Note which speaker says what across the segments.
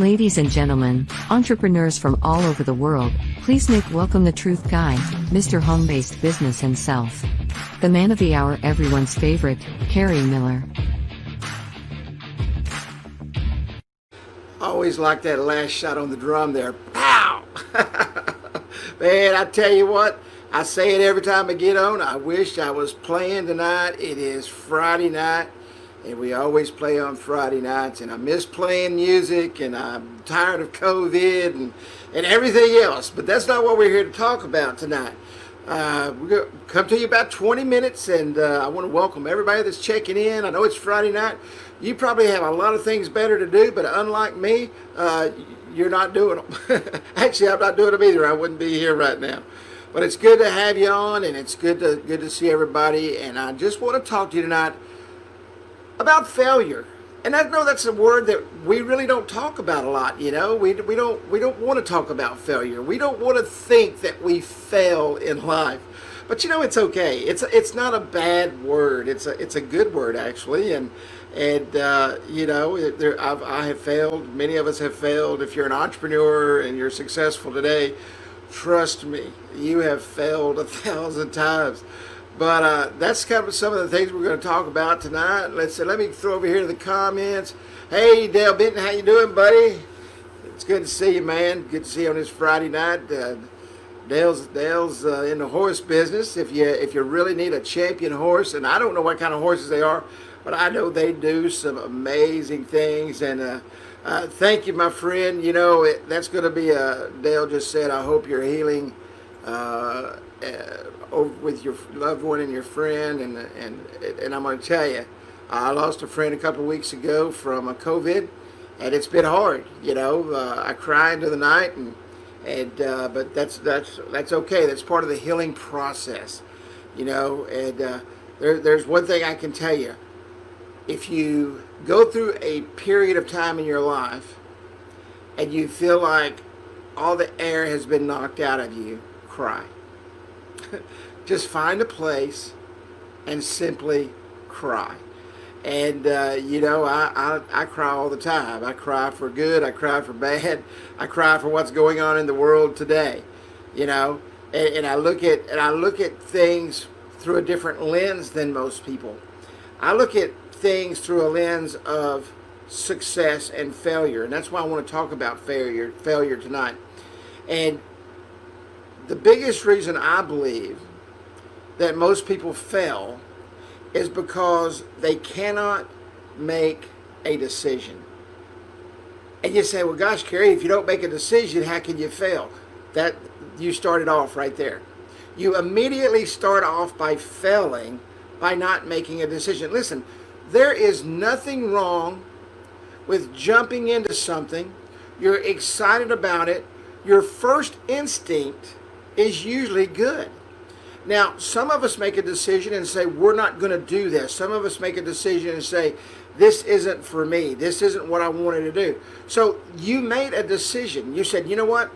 Speaker 1: Ladies and gentlemen, entrepreneurs from all over the world, please make welcome the truth guy, Mr. Home-Based Business himself. The man of the hour, everyone's favorite, Kerry Miller.
Speaker 2: Always like that last shot on the drum there. Pow! Man, I tell you what, I say it every time I get on. I wish I was playing tonight. It is Friday night, and we always play on Friday nights, and I miss playing music, and I'm tired of COVID and everything else. But that's not what we're here to talk about tonight. We're going to come to you about 20 minutes, and I want to welcome everybody that's checking in. I know it's Friday night. You probably have a lot of things better to do, but unlike me, you're not doing them. Actually, I'm not doing them either. I wouldn't be here right now. But it's good to have you on, and it's good to see everybody. And I just want to talk to you tonight about failure. And I know that's a word that we really don't talk about a lot. You know, we don't want to talk about failure. We don't want to think that we fail in life. But you know, it's okay. It's not a bad word. It's a good word actually. And you know, I have failed. Many of us have failed. If you're an entrepreneur and you're successful today, trust me, you have failed 1,000 times. But that's kind of some of the things we're going to talk about tonight. Let me throw over here to the comments. Hey, Dale Benton, how you doing, buddy? It's good to see you, man. Good to see you on this Friday night. Dale's in the horse business. If you really need a champion horse, and I don't know what kind of horses they are, but I know they do some amazing things. And thank you, my friend. You know, that's going to be Dale just said, I hope you're healing with your loved one and your friend. And I'm going to tell you, I lost a friend a couple of weeks ago from COVID, and it's been hard. You know, I cry into the night, but that's okay. That's part of the healing process. You know, and there's one thing I can tell you. If you go through a period of time in your life and you feel like all the air has been knocked out of you, cry. Just find a place and simply cry. And you know, I cry all the time. I cry for good. I cry for bad. I cry for what's going on in the world today. You know, and I look at things through a different lens than most people. I look at things through a lens of success and failure, and that's why I want to talk about failure tonight. And the biggest reason I believe that most people fail is because they cannot make a decision. And you say, well, gosh, Kerry, if you don't make a decision, how can you fail? That you started off right there. You immediately start off by failing by not making a decision. Listen, there is nothing wrong with jumping into something. You're excited about it. Your first instinct is usually good. Now, some of us make a decision and say, we're not going to do this. Some of us make a decision and say, this isn't for me. This isn't what I wanted to do. So you made a decision. You said, you know what?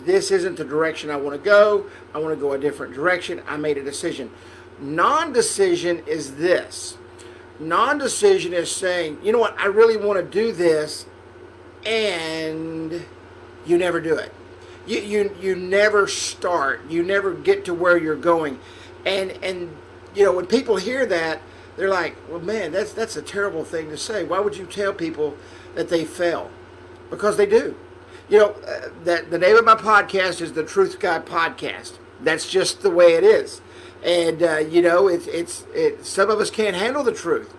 Speaker 2: This isn't the direction I want to go. I want to go a different direction. I made a decision. Non-decision is this. Non-decision is saying, you know what, I really want to do this, and you never do it. You never start. You never get to where you're going. And you know, when people hear that, they're like, well, man, that's a terrible thing to say. Why would you tell people that they fail? Because they do. You know, that the name of my podcast is the Truth Guy Podcast. That's just the way it is. And you know, it's some of us can't handle the truth.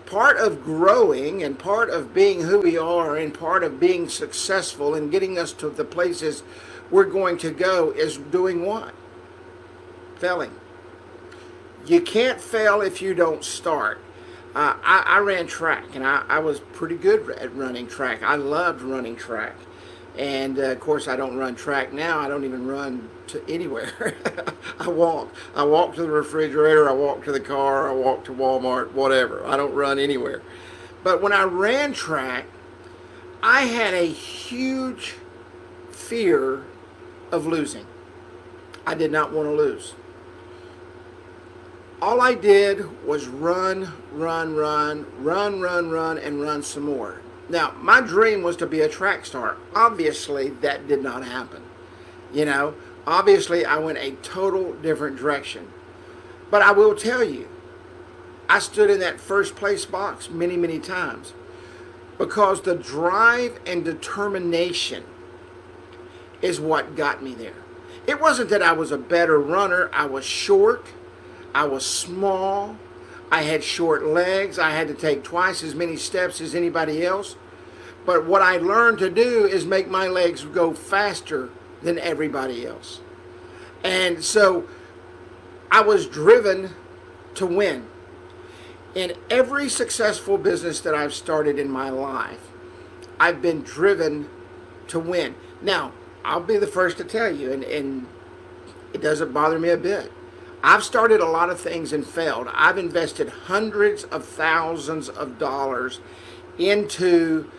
Speaker 2: Part of growing and part of being who we are and part of being successful and getting us to the places we're going to go is doing what? Failing. You can't fail if you don't start. I ran track, and I was pretty good at running track. I loved running track. And of course, I don't run track now. I don't even run to anywhere. I walk. I walk to the refrigerator. I walk to the car. I walk to Walmart, whatever. I don't run anywhere. But when I ran track, I had a huge fear of losing. I did not want to lose. All I did was run, and run some more. Now, my dream was to be a track star. Obviously, that did not happen. You know, obviously, I went a total different direction. But I will tell you, I stood in that first place box many, many times because the drive and determination is what got me there. It wasn't that I was a better runner. I was short. I was small. I had short legs. I had to take twice as many steps as anybody else. But what I learned to do is make my legs go faster than everybody else. And so I was driven to win. In every successful business that I've started in my life, I've been driven to win. Now, I'll be the first to tell you, and it doesn't bother me a bit. I've started a lot of things and failed. I've invested hundreds of thousands of dollars into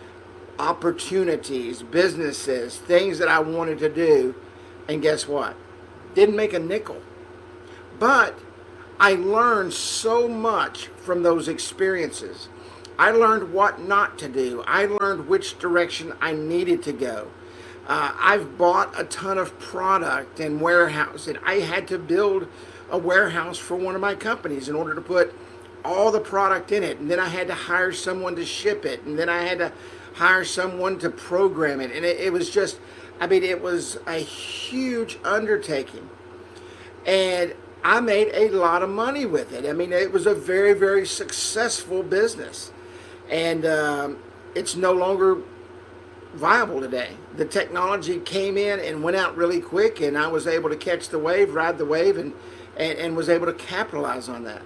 Speaker 2: opportunities, businesses, things that I wanted to do, and guess what? Didn't make a nickel. But I learned so much from those experiences. I learned what not to do. I learned which direction I needed to go. I've bought a ton of product and warehouse, and I had to build a warehouse for one of my companies in order to put all the product in it. And then I had to hire someone to ship it. And then I had to hire someone to program it. And it was just, I mean, it was a huge undertaking. And I made a lot of money with it. I mean, it was a very, very successful business. And it's no longer viable today. The technology came in and went out really quick, and I was able to catch the wave, ride the wave, and was able to capitalize on that.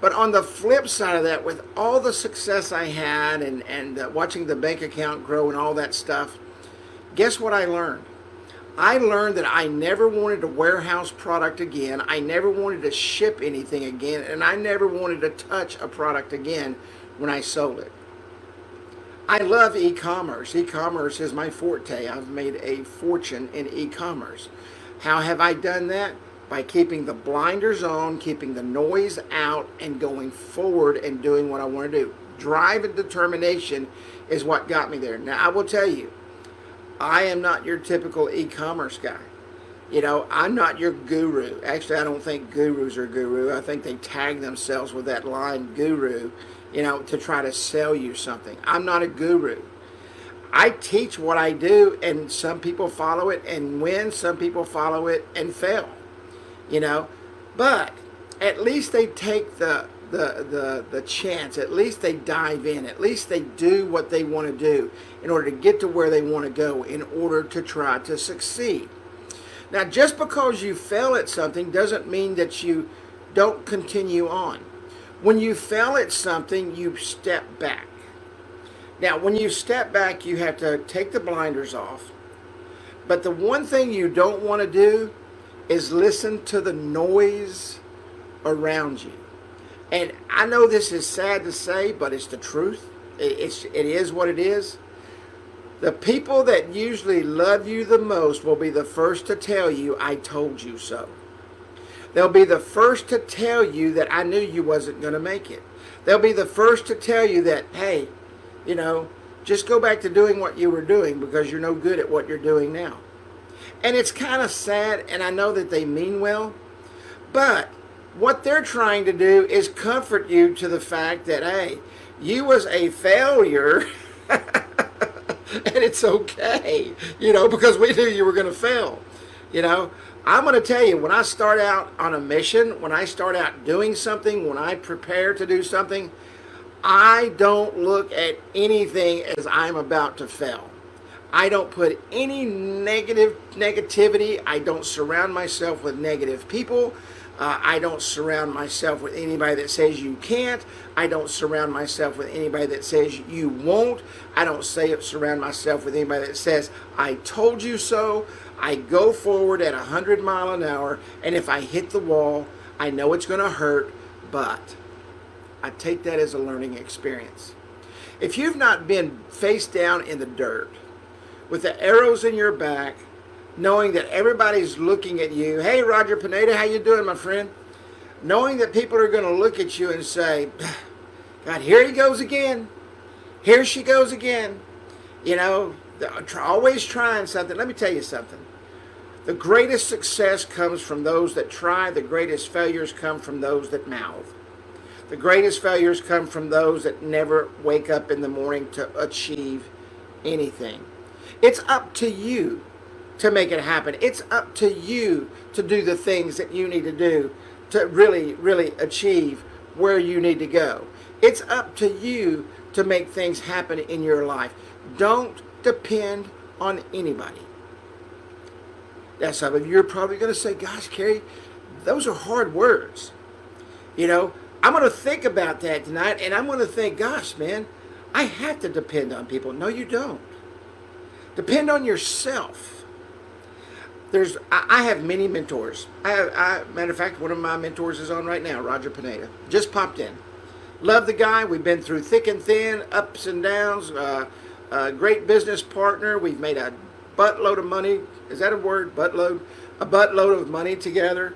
Speaker 2: But on the flip side of that, with all the success I had and watching the bank account grow and all that stuff, guess what I learned? I learned that I never wanted to warehouse product again. I never wanted to ship anything again, and I never wanted to touch a product again when I sold it. I love e-commerce. E-commerce is my forte. I've made a fortune in e-commerce. How have I done that? By keeping the blinders on, keeping the noise out, and going forward and doing what I want to do. Drive and determination is what got me there. Now, I will tell you, I am not your typical e-commerce guy. You know, I'm not your guru. Actually, I don't think gurus are guru. I think they tag themselves with that line guru, you know, to try to sell you something. I'm not a guru. I teach what I do, and some people follow it and win. Some people follow it and fail. You know, but at least they take the chance. At least they dive in. At least they do what they want to do in order to get to where they want to go in order to try to succeed. Now, just because you fail at something doesn't mean that you don't continue on. When you fail at something, you step back. Now, when you step back, you have to take the blinders off. But the one thing you don't want to do is listen to the noise around you. And I know this is sad to say, but it's the truth. It is what it is. The people that usually love you the most will be the first to tell you, I told you so. They'll be the first to tell you that I knew you wasn't going to make it. They'll be the first to tell you that, hey, you know, just go back to doing what you were doing because you're no good at what you're doing now. And it's kind of sad, and I know that they mean well, but what they're trying to do is comfort you to the fact that, hey, you was a failure, and it's okay, you know, because we knew you were going to fail. You know, I'm going to tell you, when I start out on a mission, when I start out doing something, when I prepare to do something, I don't look at anything as I'm about to fail. I don't put any negativity. I don't surround myself with negative people. I don't surround myself with anybody that says you can't. I don't surround myself with anybody that says you won't. I don't surround myself with anybody that says, I told you so. I go forward at 100 miles an hour, and if I hit the wall, I know it's going to hurt, but I take that as a learning experience. If you've not been face down in the dirt, with the arrows in your back, knowing that everybody's looking at you, hey, Roger Pineda, how you doing, my friend? Knowing that people are going to look at you and say, God, here he goes again. Here she goes again. You know, always trying something. Let me tell you something. The greatest success comes from those that try. The greatest failures come from those that mouth. The greatest failures come from those that never wake up in the morning to achieve anything. It's up to you to make it happen. It's up to you to do the things that you need to do to really, really achieve where you need to go. It's up to you to make things happen in your life. Don't depend on anybody. Now, some of you are probably going to say, gosh, Kerry, those are hard words. You know, I'm going to think about that tonight, and I'm going to think, gosh, man, I have to depend on people. No, you don't. Depend on yourself. I have many mentors. Matter of fact, one of my mentors is on right now, Roger Pineda. Just popped in. Love the guy. We've been through thick and thin, ups and downs. A great business partner. We've made a buttload of money. Is that a word? Buttload? A buttload of money together.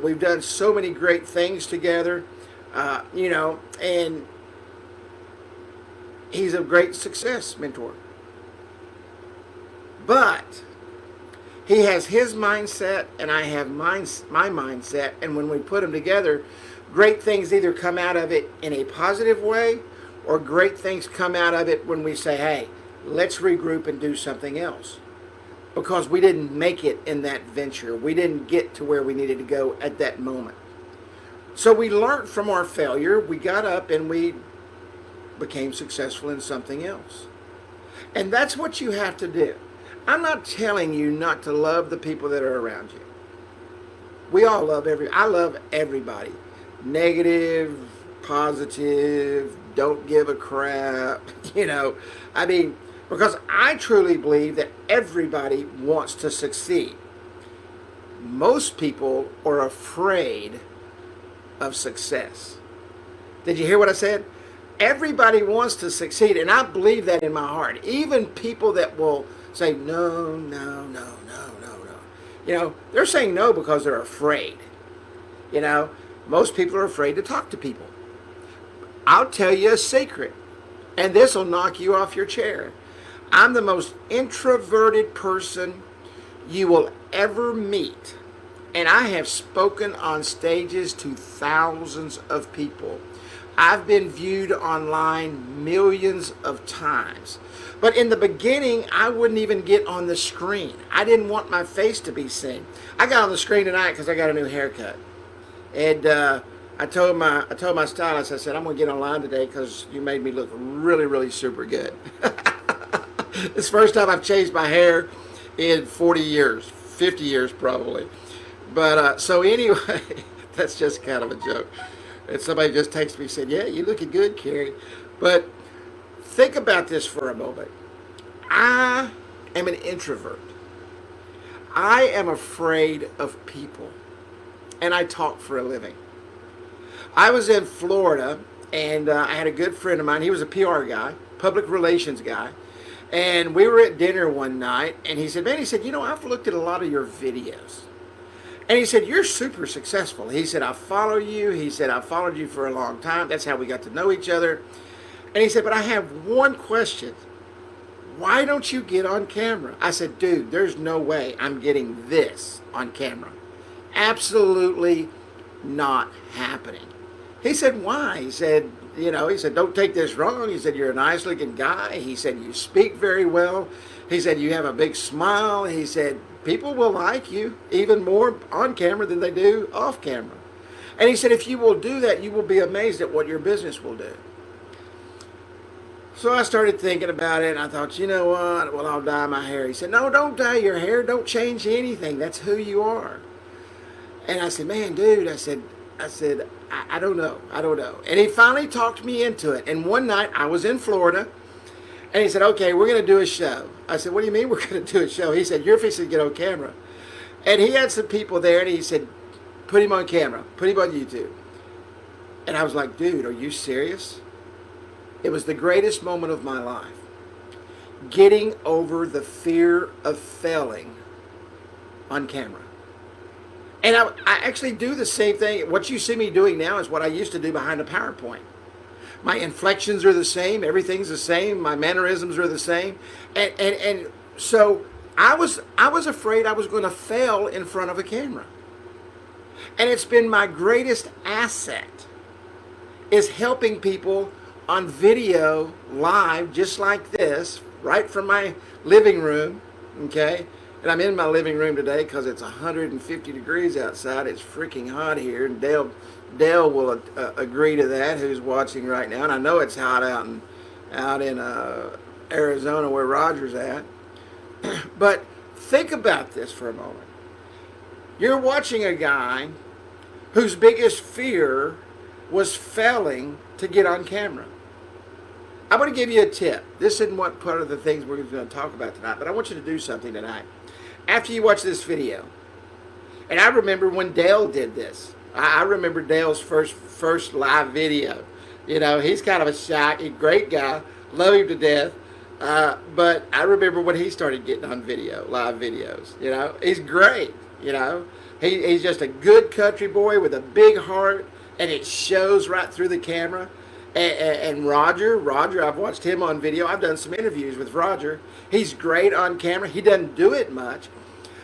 Speaker 2: We've done so many great things together. And he's a great success mentor. But he has his mindset and I have my mindset, and when we put them together, great things either come out of it in a positive way, or great things come out of it when we say, hey, let's regroup and do something else. Because we didn't make it in that venture. We didn't get to where we needed to go at that moment. So we learned from our failure, we got up and we became successful in something else. And that's what you have to do. I'm not telling you not to love the people that are around you. We all love I love everybody. Negative, positive, don't give a crap, because I truly believe that everybody wants to succeed. Most people are afraid of success. Did you hear what I said? Everybody wants to succeed, and I believe that in my heart. Even people that will say no, no, no, no, no, no. They're saying no because they're afraid. Most people are afraid to talk to people. I'll tell you a secret, and this will knock you off your chair. I'm the most introverted person you will ever meet. And I have spoken on stages to thousands of people. I've been viewed online millions of times. But in the beginning, I wouldn't even get on the screen. I didn't want my face to be seen. I got on the screen tonight because I got a new haircut. And I told my stylist, I said, I'm going to get online today because you made me look really, really super good. It's the first time I've changed my hair in 40 years, 50 years probably. But so anyway, that's just kind of a joke. And somebody just texted me and said, yeah, you're looking good, Kerry. But think about this for a moment. I am an introvert. I am afraid of people. And I talk for a living. I was in Florida, and I had a good friend of mine. He was a PR guy, public relations guy. And we were at dinner one night, and he said, man, I've looked at a lot of your videos. And he said, you're super successful. He said, I follow you. He said, I followed you for a long time. That's how we got to know each other. And he said, but I have one question. Why don't you get on camera? I said, dude, there's no way I'm getting this on camera. Absolutely not happening. He said, why? He said, don't take this wrong. He said, you're a nice looking guy. He said, you speak very well. He said, you have a big smile. He said, people will like you even more on camera than they do off camera. And he said, if you will do that, you will be amazed at what your business will do. So I started thinking about it, and I thought, you know what? Well, I'll dye my hair. He said, no, don't dye your hair. Don't change anything. That's who you are. And I said, man, dude, I said, I don't know. And he finally talked me into it. And one night I was in Florida, and he said, okay, we're going to do a show. I said, what do you mean we're going to do a show? He said, you're fixing to get on camera. And he had some people there, and he said, put him on camera. Put him on YouTube. And I was like, dude, are you serious? It was the greatest moment of my life. Getting over the fear of failing on camera. And I actually do the same thing. What you see me doing now is what I used to do behind a PowerPoint. My inflections are the same. Everything's the same. My mannerisms are the same. And so I was afraid I was going to fail in front of a camera. And it's been my greatest asset is helping people on video live just like this, right from my living room, okay? And I'm in my living room today because it's 150 degrees outside. It's freaking hot here, and Dale will agree to that, who's watching right now. And I know it's hot out in Arizona where Roger's at. But think about this for a moment. You're watching a guy whose biggest fear was failing to get on camera. I'm going to give you a tip. This isn't what part of the things we're going to talk about tonight, but I want you to do something tonight. After you watch this video, and I remember when Dale did this. I remember Dale's first live video. You know, he's kind of a shy, great guy, love him to death. But I remember when he started getting on video, live videos. You know, he's great. You know, he's just a good country boy with a big heart, and it shows right through the camera. And Roger, I've watched him on video. I've done some interviews with Roger. He's great on camera. He doesn't do it much.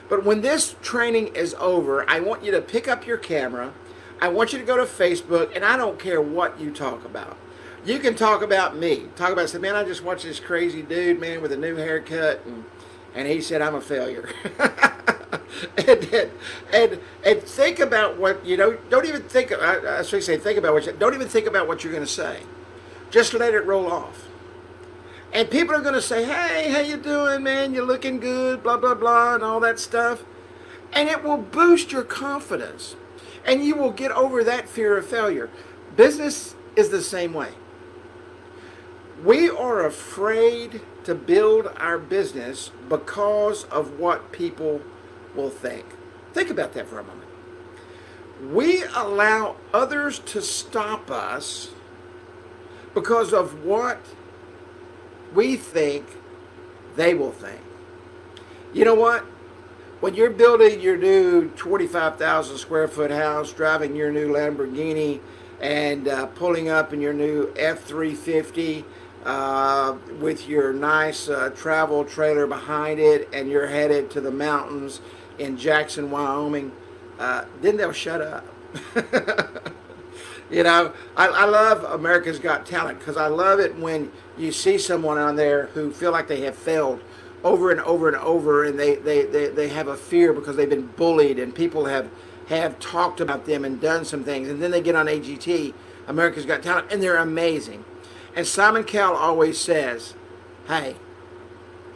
Speaker 2: But when this training is over, I want you to pick up your camera. I want you to go to Facebook, and I don't care what you talk about. You can talk about me. Talk about, say, man, I just watched this crazy dude, man, with a new haircut, and he said I'm a failure. and think about what, you know, don't even think, I should say think about what, don't even think about what you're going to say. Just let it roll off. And people are going to say, hey, how you doing, man? You're looking good, blah, blah, blah, and all that stuff. And it will boost your confidence. And you will get over that fear of failure. Business is the same way. We are afraid to build our business because of what people will think. Think about that for a moment. We allow others to stop us because of what we think they will think. You know what? When you're building your new 25,000 square foot house, driving your new Lamborghini, and pulling up in your new F-350 with your nice travel trailer behind it, and you're headed to the mountains in Jackson, Wyoming, then they'll shut up. You know, I love America's Got Talent because I love it when you see someone on there who feel like they have failed over and over and over, and they have a fear because they've been bullied and people have talked about them and done some things, and then they get on AGT, America's Got Talent, and they're amazing. And Simon Cowell always says, hey,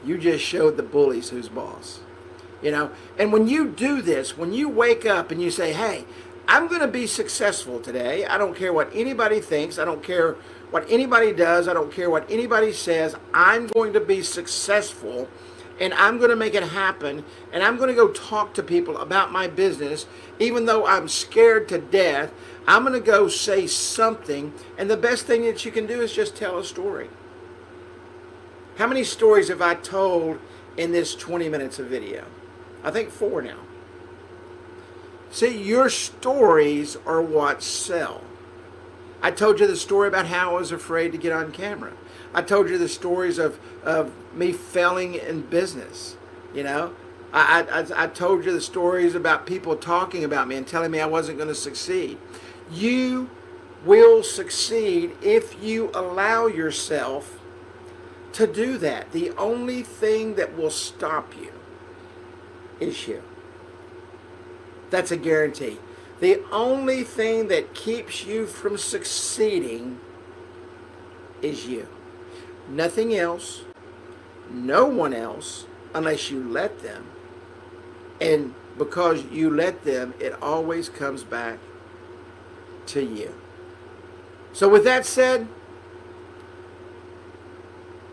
Speaker 2: you just showed the bullies who's boss. You know, and when you do this, when you wake up and you say, hey, I'm going to be successful today. I don't care what anybody thinks. I don't care what anybody does. I don't care what anybody says. I'm going to be successful, and I'm going to make it happen, and I'm going to go talk to people about my business. Even though I'm scared to death, I'm going to go say something, and the best thing that you can do is just tell a story. How many stories have I told in this 20 minutes of video? I think 4 now. See, your stories are what sell. I told you the story about how I was afraid to get on camera. I told you the stories of me failing in business. You know, I told you the stories about people talking about me and telling me I wasn't going to succeed. You will succeed if you allow yourself to do that. The only thing that will stop you is you. That's a guarantee. The only thing that keeps you from succeeding is you. Nothing else, no one else, unless you let them. And because you let them, it always comes back to you. So with that said,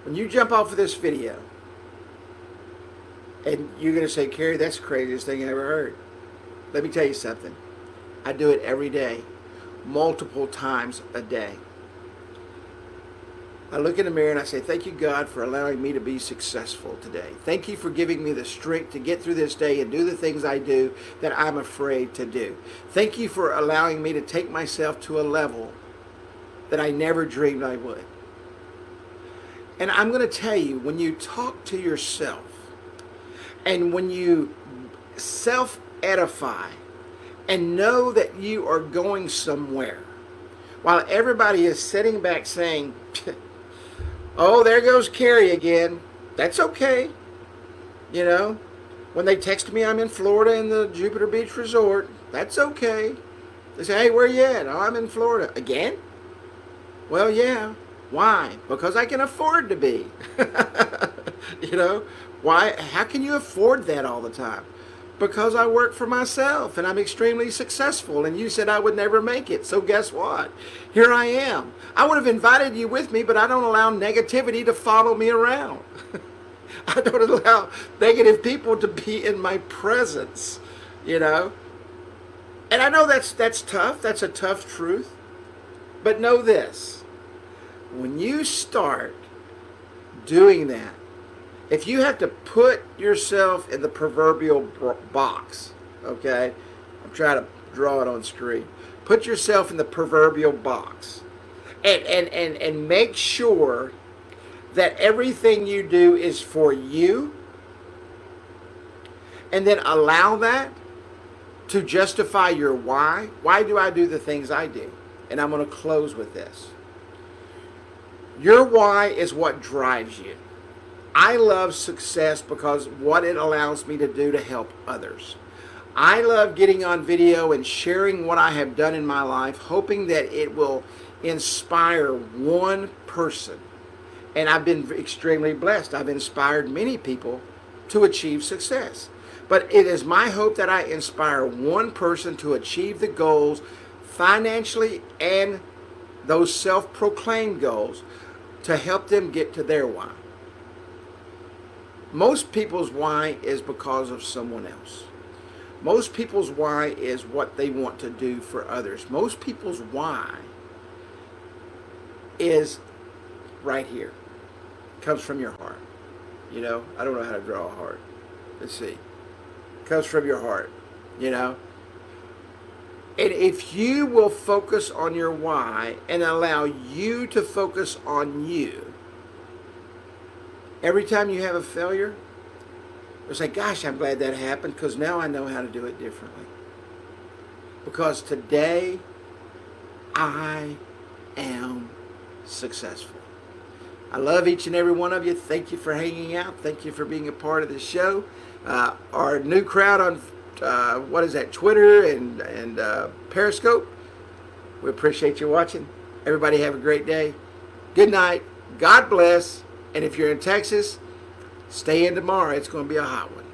Speaker 2: when you jump off of this video, and you're going to say, Kerry, that's the craziest thing I ever heard. Let me tell you something. I do it every day, multiple times a day. I look in the mirror and I say, thank you, God, for allowing me to be successful today. Thank you for giving me the strength to get through this day and do the things I do that I'm afraid to do. Thank you for allowing me to take myself to a level that I never dreamed I would. And I'm going to tell you, when you talk to yourself and when you self-edify and know that you are going somewhere, while everybody is sitting back saying, oh, there goes Kerry again. That's okay. You know, when they text me I'm in Florida in the Jupiter Beach Resort, that's okay. They say, hey, where you at? Oh, I'm in Florida. Again? Well, yeah. Why? Because I can afford to be. You know? Why? How can you afford that all the time? Because I work for myself and I'm extremely successful, and you said I would never make it. So guess what? Here I am. I would have invited you with me, but I don't allow negativity to follow me around. I don't allow negative people to be in my presence, you know? And I know that's tough. That's a tough truth. But know this. When you start doing that, if you have to put yourself in the proverbial box, okay? I'm trying to draw it on screen. Put yourself in the proverbial box and make sure that everything you do is for you, and then allow that to justify your why. Why do I do the things I do? And I'm going to close with this. Your why is what drives you. I love success because what it allows me to do to help others. I love getting on video and sharing what I have done in my life, hoping that it will inspire one person. And I've been extremely blessed. I've inspired many people to achieve success. But it is my hope that I inspire one person to achieve the goals financially and those self-proclaimed goals to help them get to their why. Most people's why is because of someone else. Most people's why is what they want to do for others. Most people's why is right here. It comes from your heart. You know, I don't know how to draw a heart. Let's see. It comes from your heart, you know. And if you will focus on your why and allow you to focus on you, every time you have a failure, you'll say, gosh, I'm glad that happened because now I know how to do it differently. Because today, I am successful. I love each and every one of you. Thank you for hanging out. Thank you for being a part of the show. Our new crowd on Twitter and Periscope. We appreciate you watching. Everybody have a great day. Good night. God bless. And if you're in Texas, stay in tomorrow. It's going to be a hot one.